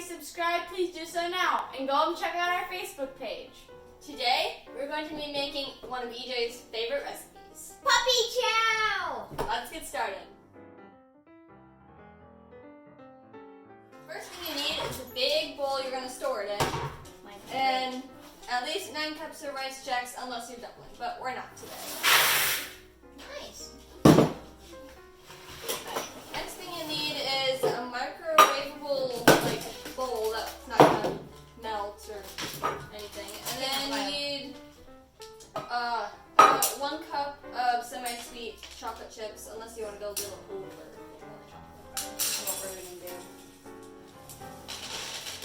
Subscribe, please do so now, and go and check out our Facebook page. Today, we're going to be making one of EJ's favorite recipes. Puppy chow! Let's get started. First thing you need is a big bowl you're going to store it in, and at least 9 cups of rice checks, unless you're doubling, but we're not today. Nice. Next thing you need is a microwavable bowl that's not gonna melt or anything. And then you need 1 cup of semi-sweet chocolate chips, unless you want to go a little over what we're gonna do.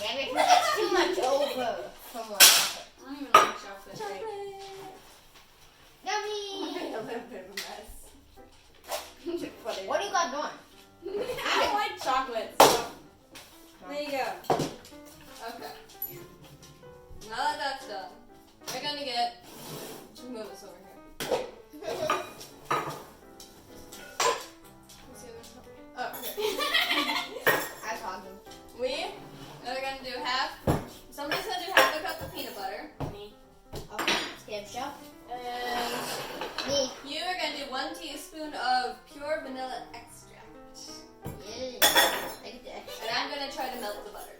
Yeah, because that's too much over for more chocolate. I don't even like chocolate. Chocolate! I Yummy! made a little bit of a mess. What do you got going? I don't like chocolate, so there you go. Okay. Now that that's done, we're gonna get. Just move this over here. Oh, okay. I called him. We are gonna do half. Somebody's gonna do half a cup of peanut butter. Me. Okay, skip show. And Me. you are gonna do 1 teaspoon of pure vanilla extract. Yeah. Take the extra. And I'm gonna try to melt the butter.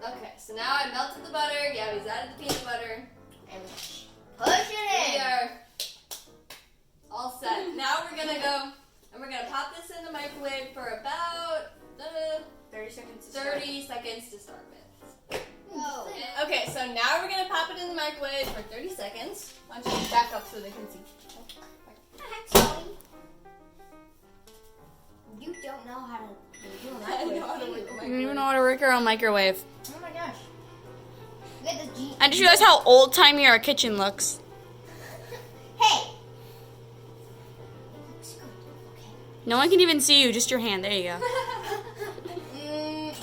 Okay, so now I melted the butter. Gabby's added the peanut butter. And push it We in. are all set. Now we're gonna go and we're gonna pop this in the microwave for about 30 seconds to start with. No. Okay, so now we're gonna pop it in the microwave for 30 seconds. Why don't you back up so they can see? Sorry. You don't know how to do a I microwave. know how to work the You don't microwave. even know how to work our own microwave. Oh my gosh. Look at the G. I just realized how old-timey our kitchen looks. Hey. It looks good. Okay. No one can even see you, just your hand. There you go.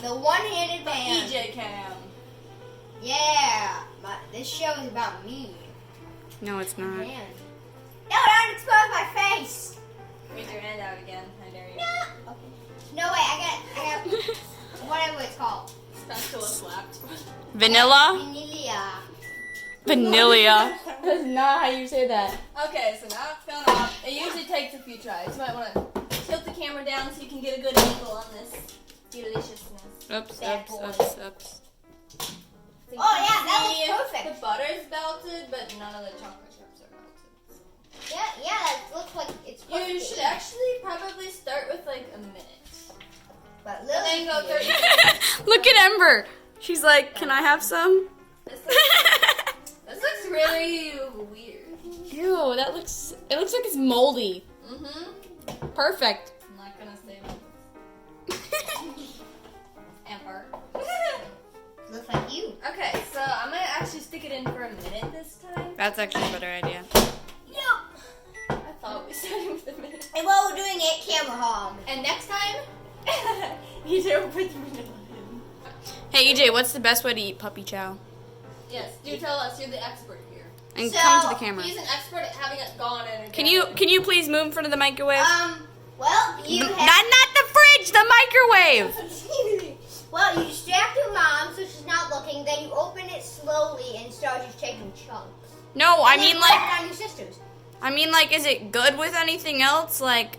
The one-handed man. EJ cam. Yeah. But this show is about me. No, it's not. Man. No, don't expose my face. Raise your hand out again. I dare you. No. Okay. No, wait. I got whatever it's called. Spatula slapped. Vanilla? Vanilla. That's not how you say that. Okay, so now it's gone off. It usually takes a few tries. You might want to tilt the camera down so you can get a good angle on this deliciousness. Oops, Bad oops, boy. oops, oops. Oh, yeah, that See, looks perfect. The butter's melted, but none of the chocolate chips are melted. Yeah, that looks like it's perfect. You should actually probably start with like a minute. But And then go 30 Lily, seconds. Look at Ember. She's like, can I have some? This looks really weird. Ew, it looks like it's moldy. Mm-hmm. Perfect. I'm not gonna say Amber. looks like you. Okay, so I'm gonna actually stick it in for a minute this time. That's actually a better idea. No. I thought we started with a minute. And while we're doing it, camera home. And next time, you do put the vanilla in. Hey, EJ, what's the best way to eat puppy chow? Yes, do tell us. You're the expert here. And So, come to the camera. He's an expert at having it gone in. Can you please move in front of the microwave? Well, you Not have... the fridge, the microwave. Well, you distract your mom so she's not looking, then you open it slowly and start just taking chunks. No, I And then mean put like, it on your sisters. is it good with anything else? Like,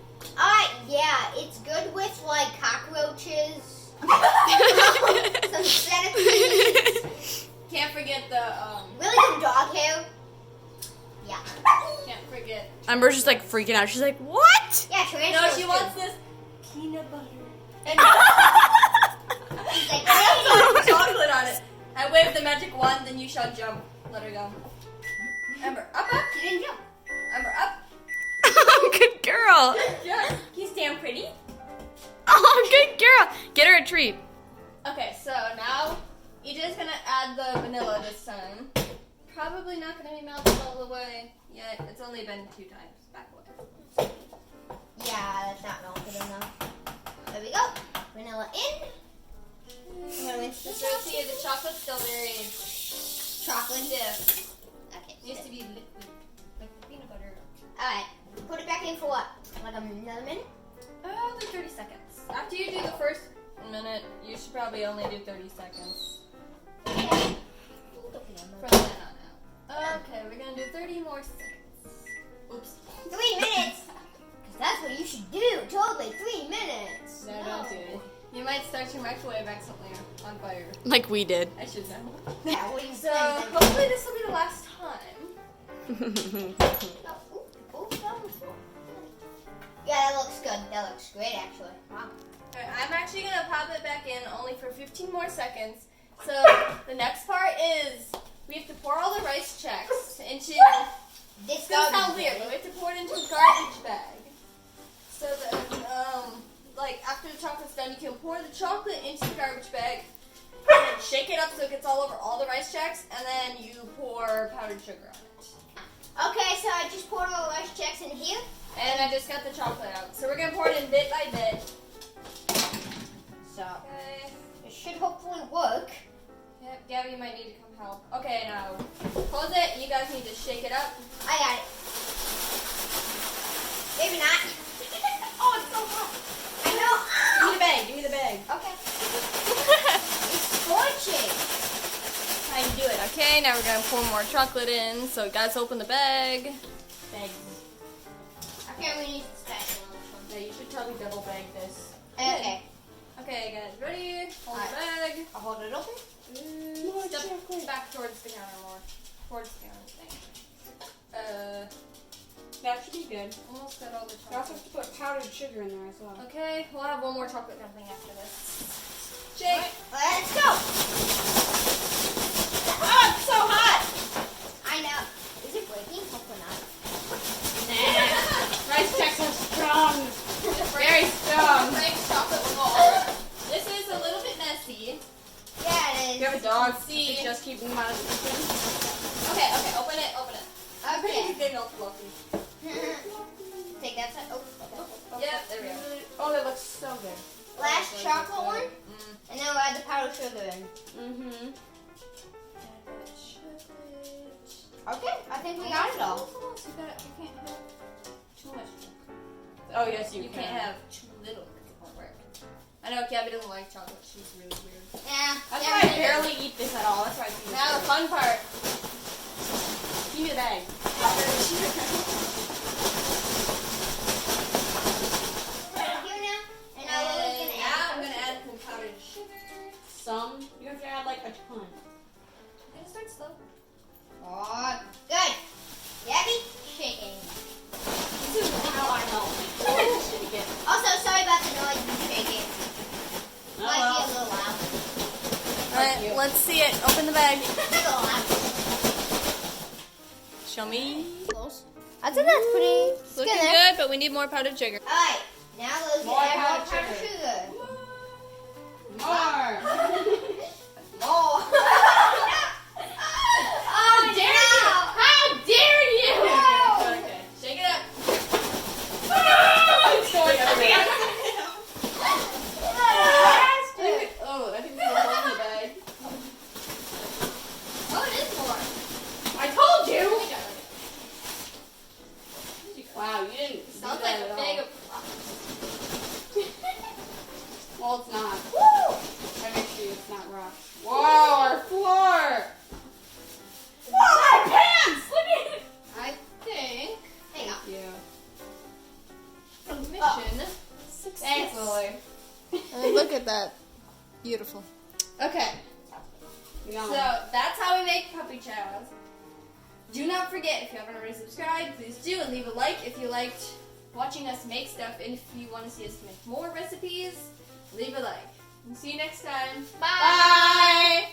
Yeah, it's good with like cockroaches, some centipedes, Can't forget the really good dog hair. Yeah. Can't forget. Amber's just like freaking out. She's like, what? Yeah, No, tarantulas she too. wants this peanut butter. And She's like, I have some chocolate on it. I wave the magic wand, then you shall jump. Let her go. Ember, up, up. She didn't jump. Ember, up. Good girl. Yeah. He's damn pretty. Oh, good girl. Get her a treat. Okay, so now EJ's gonna add the vanilla this time. Probably not gonna be melted all the way yet. It's only been 2 times. Back away. Yeah, that's not melted enough. There we go. Vanilla in. I'm gonna mix Just this so up. see the chocolate's still very Chocolate. stiff. Okay. It used to be liquid, like peanut butter. Alright. Put it back in for what? Like another minute? Like 30 seconds. After you do the first minute, you should probably only do 30 seconds. Okay. From then on out. Okay, we're gonna do 30 more seconds. Oops. 3 minutes. Because that's what you should do. Totally. 3 minutes. No, don't do it. You might start your microwave accidentally on fire. Like we did. I should know. Yeah, what do you So, say? hopefully this will be the last time. Yeah, that looks good. That looks great, actually. Wow. Alright, I'm actually gonna pop it back in only for 15 more seconds. So, the next part is we have to pour all the rice checks into. This It's gonna sound weird, but we have to pour it into a garbage bag. So that, like after the chocolate's done, you can pour the chocolate into the garbage bag and then shake it up so it gets all over all the rice checks, and then you pour powdered sugar on it. Okay, so I just poured all the rice checks in here. And I just got the chocolate out. So we're gonna pour it in bit by bit. So Okay. it should hopefully work. Yep, Gabby might need to come help. Okay, now close it. You guys need to shake it up. I got it. Maybe not. Oh, it's so hot. I know. Give me the bag. Give me the bag. Okay. It's scorching. How you do it? Okay, now we're gonna pour more chocolate in. So guys, open the bag. Bag. Okay, we need to spatula on this one. Yeah, you should probably double bag this. Okay. Okay, guys, ready? Hold Alright. the bag. I'll hold it open. Step back towards the counter more. Towards the counter thing. That should be good. Almost got all the You also chocolate. have to put powdered sugar in there as well. Okay, we'll have one more chocolate dumpling after this. Shake. Let's go. Oh, it's so hot! I know. Is it breaking? Hopefully not. Rice checks are strong. Very strong. Break chocolate wall. This is a little bit messy. Yeah, it is. You have a dog. See. You just keep them out of the kitchen. Okay, open it. Okay. He's getting all fluffy. Take that side. Oh, okay. Yep, there we go. Oh, that looks so good. Last chocolate one, Mm. and then we'll add the powdered sugar in. Mm-hmm. Okay, I think we got it all. You can't have too much chocolate. Oh, yes, you You can. can't have too little. It won't work. I know Gabby doesn't like chocolate. She's really weird. Yeah. That's yeah, why I we did. barely eat this at all. That's why I see Now the fun part. Give me the bag. Here now, and now we're And gonna now add. I'm gonna add some powdered sugar. Some. You have to add like a ton. I'm gonna start slow. Oh, good. Gabby, shaking. This is how I help. Shit again. Also, sorry about the noise of shaking. Oh, Might be a well. little loud. Alright, let's see it. Open the bag. A little loud. Show me. Close. I think that's pretty. It's Looking good. good, but we need more powdered sugar. All right, now let's More add more powdered powdered sugar. sugar. More. More. How dare you! How dare you! No. Okay, shake it up. It's going everywhere. Oh, I think there's a hole in the bag. Oh, it is more. I told you. Wow, you didn't. do Sounds that like at a bag all. of Well, it's not. Woo! I make sure it's not rough. Whoa, our floor. Whoa, my pants! Look at it! I think Hang on. Yeah. mission success. Thanks, Lily. Look at that. Beautiful. Okay, You so know. that's how we make puppy chows. Do not forget, if you haven't already subscribed, please do, and leave a like if you liked watching us make stuff, and if you want to see us make more recipes, leave a like. And see you next time. Bye!